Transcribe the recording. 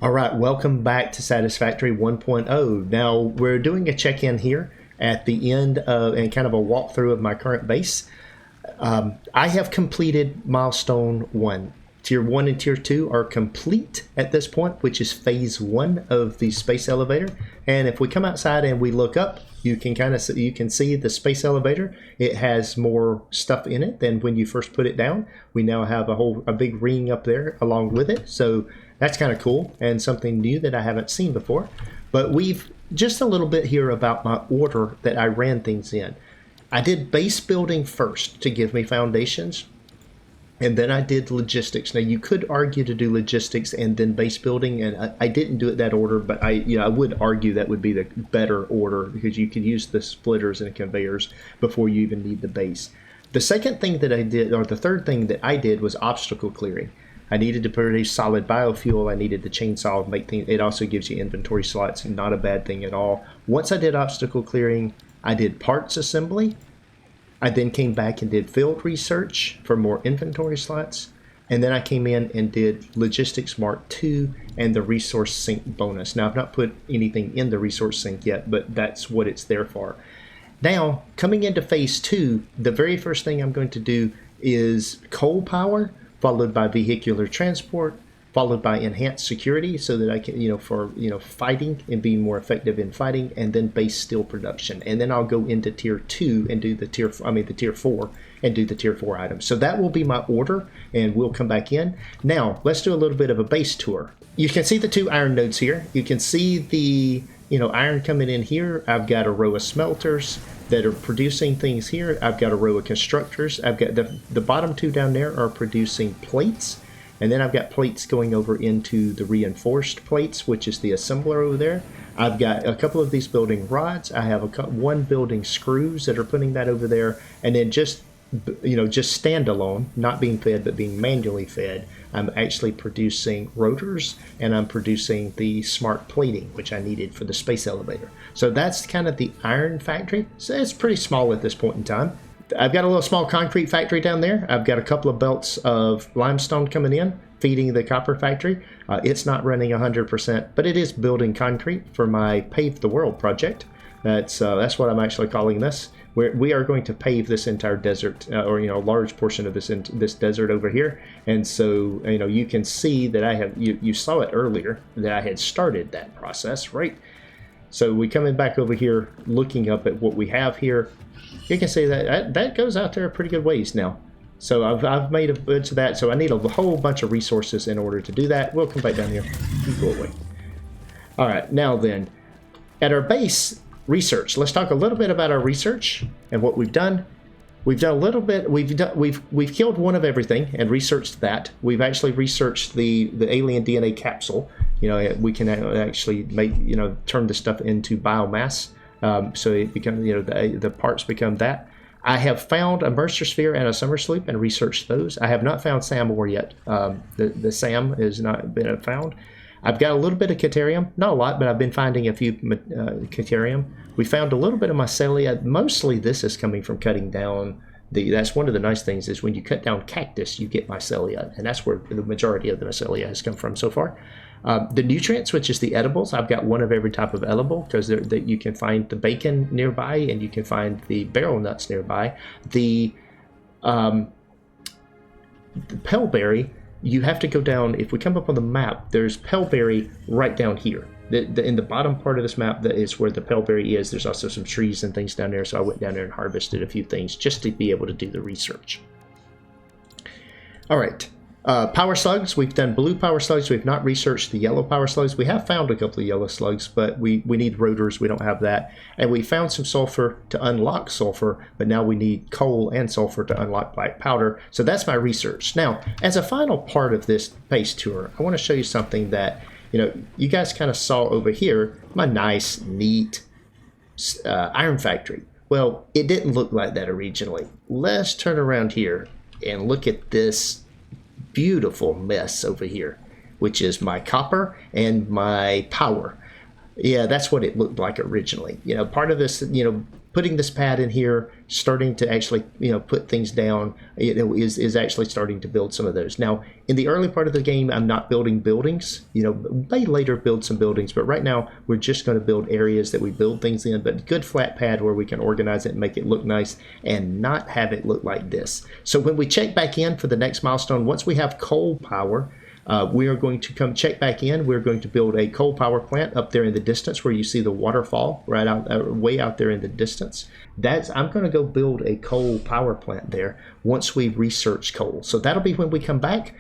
All right, welcome back to Satisfactory 1.0. Now we're doing a check-in here at the end of and kind of a walkthrough of my current base. I have completed milestone 1. Tier 1 and Tier 2 are complete at this point, which is phase 1 of the space elevator. And if we come outside and we look up, you can see the space elevator. It has more stuff in it than when you first put it down. We now have a big ring up there along with it. So that's kind of cool and something new that I haven't seen before. But we've just a little bit here about my order that I ran things in. I did base building first to give me foundations, and then I did logistics. Now you could argue to do logistics and then base building, and I didn't do it that order, but I would argue that would be the better order because you could use the splitters and conveyors before you even need the base. The second thing that I did, or the third thing that I did, was obstacle clearing. I needed to produce solid biofuel. I needed the chainsaw. Make things. It also gives you inventory slots, not a bad thing at all. Once I did obstacle clearing, I did parts assembly. I then came back and did field research for more inventory slots. And then I came in and did Logistics Mark II and the Resource Sink bonus. Now, I've not put anything in the Resource Sink yet, but that's what it's there for. Now, coming into Phase 2, the very first thing I'm going to do is coal power, followed by vehicular transport, followed by enhanced security so that I can, for fighting and being more effective in fighting, and then base steel production. And then I'll go into Tier 2 and do the Tier 4 and do the Tier 4 items. So that will be my order, and we'll come back in. Now, let's do a little bit of a base tour. You can see the 2 iron nodes here. You can see the iron coming in here. I've got a row of smelters that are producing things here. I've got a row of constructors. I've got the bottom 2 down there are producing plates. And then I've got plates going over into the reinforced plates, which is the assembler over there. I've got a couple of these building rods. I have one building screws that are putting that over there. And then just standalone, not being fed, but being manually fed, I'm actually producing rotors, and I'm producing the smart plating, which I needed for the space elevator. So that's kind of the iron factory. So it's pretty small at this point in time. I've got a little small concrete factory down there. I've got a couple of belts of limestone coming in, feeding the copper factory. It's not running 100%, but it is building concrete for my Pave the World project. That's what I'm actually calling this. We are going to pave this entire desert, or a large portion of this desert over here. And so you can see that I have. You saw it earlier that I had started that process, right? So we coming back over here, looking up at what we have here. You can see that goes out there a pretty good ways now. So I've made a bunch of that. So I need a whole bunch of resources in order to do that. We'll come back down here. You go away. All right, now then, at our base research, let's talk a little bit about our research and what we've done. We've done a little bit. We've killed one of everything and researched that. We've actually researched the alien DNA capsule. We can actually make turn this stuff into biomass. So it becomes the parts become that. I have found a Mercer sphere and a summer sloop and researched those. I have not found SAM ore yet. The SAM has not been found. I've got a little bit of Caterium, not a lot, but I've been finding a few Caterium. We found a little bit of mycelia. Mostly this is coming from cutting down that's one of the nice things is when you cut down cactus, you get mycelia, and that's where the majority of the mycelia has come from so far. The nutrients, which is the edibles, I've got one of every type of edible because you can find the bacon nearby and you can find the barrel nuts nearby. The pellberry, you have to go down. If we come up on the map, there's pellberry right down here. In the bottom part of this map, that is where the pellberry is. There's also some trees and things down there, so I went down there and harvested a few things just to be able to do the research. All right. Power slugs, we've done blue power slugs. We've not researched the yellow power slugs. We have found a couple of yellow slugs, but we need rotors. We don't have that. And we found some sulfur to unlock sulfur, but now we need coal and sulfur to unlock black powder. So that's my research. Now, as a final part of this base tour, I want to show you something that you guys kind of saw over here, my nice, neat iron factory. Well, it didn't look like that originally. Let's turn around here and look at this beautiful mess over here, which is my copper and my power. Yeah, that's what it looked like originally. Part of this, putting this pad in here, starting to actually, put things down, is actually starting to build some of those. Now, in the early part of the game, I'm not building buildings. May later build some buildings, but right now we're just going to build areas that we build things in, but good flat pad where we can organize it and make it look nice and not have it look like this. So when we check back in for the next milestone, once we have coal power, we are going to come check back in. We're going to build a coal power plant up there in the distance where you see the waterfall right out, way out there in the distance. I'm going to go build a coal power plant there once we research coal. So that'll be when we come back.